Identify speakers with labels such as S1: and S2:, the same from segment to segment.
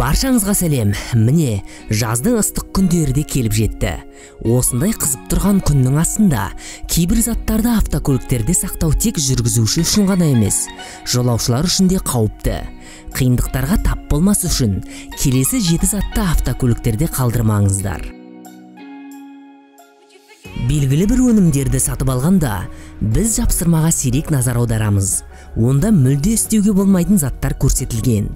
S1: Баршаңызға сәлем. Міне, жаздың ыстық күндері де келіп жетті. Осындай қызып тұрған күннің астында кейбір заттарды автокөліктерде сақтау тек жүргізуші үшін ғана емес, жолаушылар үшін де қауіпті. Қиындықтарға тап болмас үшін келесі 7 затты автокөліктерде қалдырмаңыздар. Белгілі бір өнімдерді сатып алғанда, біз жапсырмаға сирек назар аударамыз. Онда мүлде істеуге болмайтын заттар көрсетілген.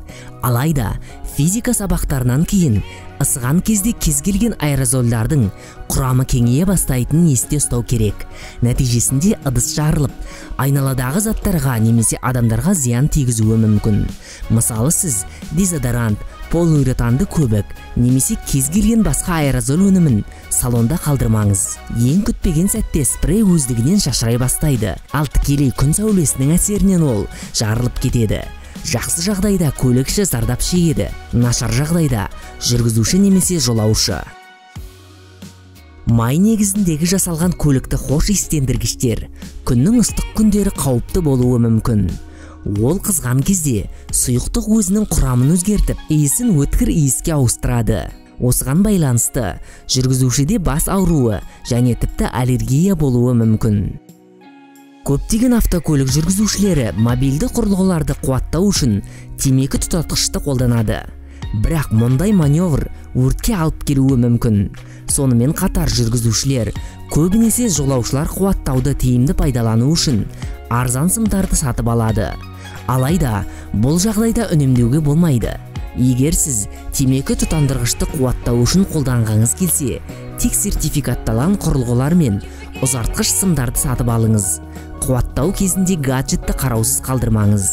S1: Алайда, физика сабақтарынан кейін ысыған кезде кез келген аэрозолдардың құрамы кеңейе бастайтынын есте ұстау керек. Нәтижесінде ыдыс жарылып, айналадағы заттарға немесе адамдарға зиян тигізуі мүмкін. Мысалы, сіз дезодорант, полиуретанды көбік немесе кез келген басқа аэрозол өнімін салонда қалдырмаңыз. Ең күтпеген сәтте спрей өздігінен шашырай бастайды, ал тікелей күн сәулесінің әсерінен ол жарылып кетеді. Жақсы жағдайда көлікші зардап шегеді, нашар жағдайда жүргізуші немесе жолаушы. Май негізіндегі жасалған көлікті хош иістендіргіштер күннің ыстық күндері қауіпті болуы мүмкін. Ол қызған кезде сұйықтық өзінің құрамын өзгертіп, иісін өткір иіске ауыстырады. Осыған байланысты жүргізушіде бас ауруы және тіпті аллергия болуы мүмкін. Көптеген автокөлік жүргізушілері мобильді құрылғыларды қуаттау үшін темекі тұтатқышты қолданады. Бірақ мұндай маневр өртке алып келуі мүмкін. Сонымен қатар жүргізушілер көбінесе жолаушылар қуаттауды тиімді пайдалану үшін арзан сымдарды сатып алады. Алайда, бұл жағдайда үнемдеуге болмайды. Егер сіз темекі тұтандырғышты қуаттау үшін қолданғыңыз келсе, тек сертификатталған құрылғылар мен ұзартқыш сымдарды сатып алыңыз. Қуаттау кезінде гаджетті қараусыз қалдырмаңыз.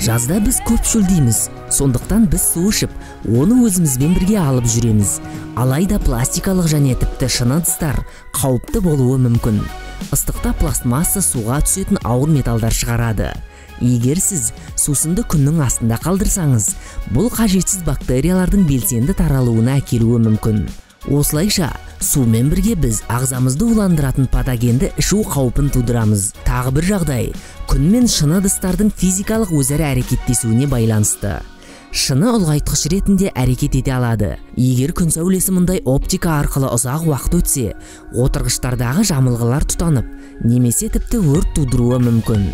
S1: Жазда біз көп шөлдейміз, сондықтан біз су ішіп, оны өзімізбен бірге алып жүреміз. Алайда пластикалық және тіпті шыны ыдыстар қауіпті болуы мүмкін. Ыстықта пластмасса суға түсетін ауыр металдар шығарады. Егер сіз сусынды күннің астында қалдырсаңыз, бұл қажетсіз бактериялардың белсенді таралуына әкелуі мүмкін. Осылайша, сумен бірге біз ағзамызды уландыратын патогенді ішу қаупін тудырамыз. Тағы бір жағдай, күн мен шыны ыдыстардың физикалық өзара әрекеттесуіне байланысты. Шыны ұлғайтқыш ретінде әрекет ете алады. Егер күн сәулесі мұндай оптика арқылы ұзақ уақыт өтсе, отырғыштардағы жамылғылар тұтанып, немесе тіпті өрт тудыруы мүмкін.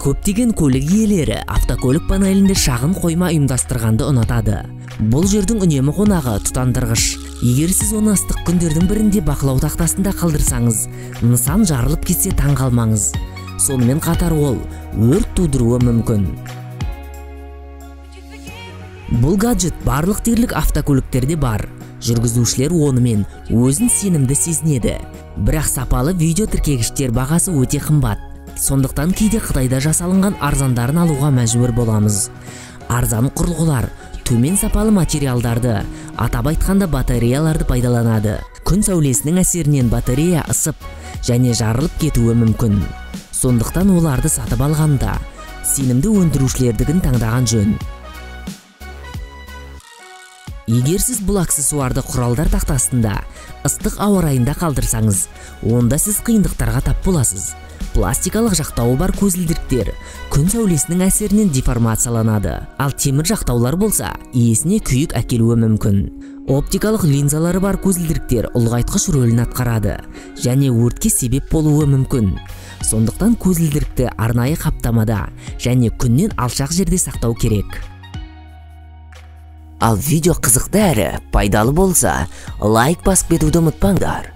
S1: Көптеген көлік иелері автокөлік панелінде шағын қойма ұйымдастырғанды ұнатады. Бұл жердің үнемі қонағы тұтандырғыш. Егер сіз оны ыстық күндердің бірінде бақылау тақтасында қалдырсаңыз, нысан жарылып кетсе таң қалмаңыз. Сонымен қатар ол өрт тудыруы мүмкін. Бұл гаджет барлық дерлік автокөліктерде бар. Жүргізушілер онымен өзін сенімді сезінеді. Бірақ сапалы видео тіркегіштер бағасы өте қымбат. Сондықтан кейде Қытайда жасалынған арзандарын алуға мәжбүр боламыз. Арзан құрылғылар төмен сапалы материалдарды, атап айтқанда батареяларды пайдаланады. Күн сәулесінің әсерінен батарея ысып және жарылып кетуі мүмкін. Сондықтан оларды сатып алғанда сенімді өндірушілердігін таңдаған жөн. Егер сіз бұл аксессуарды құралдар тақтасында ыстық ауа райында қалдырсаңыз, онда сіз қиындықтарға тап боласыз. Пластикалық жақтауы бар көзілдіріктер күн сәулесінің әсерінен деформацияланады, ал темір жақтаулар болса, иесіне күйік әкелуі мүмкін. Оптикалық линзалары бар көзілдіріктер ұлғайтқыш рөлін атқарады және өртке себеп болуы мүмкін. Сондықтан көзілдірікті арнайы қаптамада және күннен алшақ жерде сақтау керек. Ал видео қызықты әрі пайдалы болса, лайк басып кетуді ұмытпаңдар.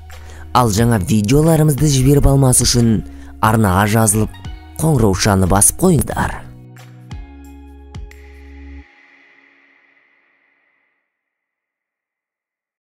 S1: Ал жаңа видеоларымызды жіберіп алмас үшін арнаға жазылып, қоңыраушаны басып қойыңдар.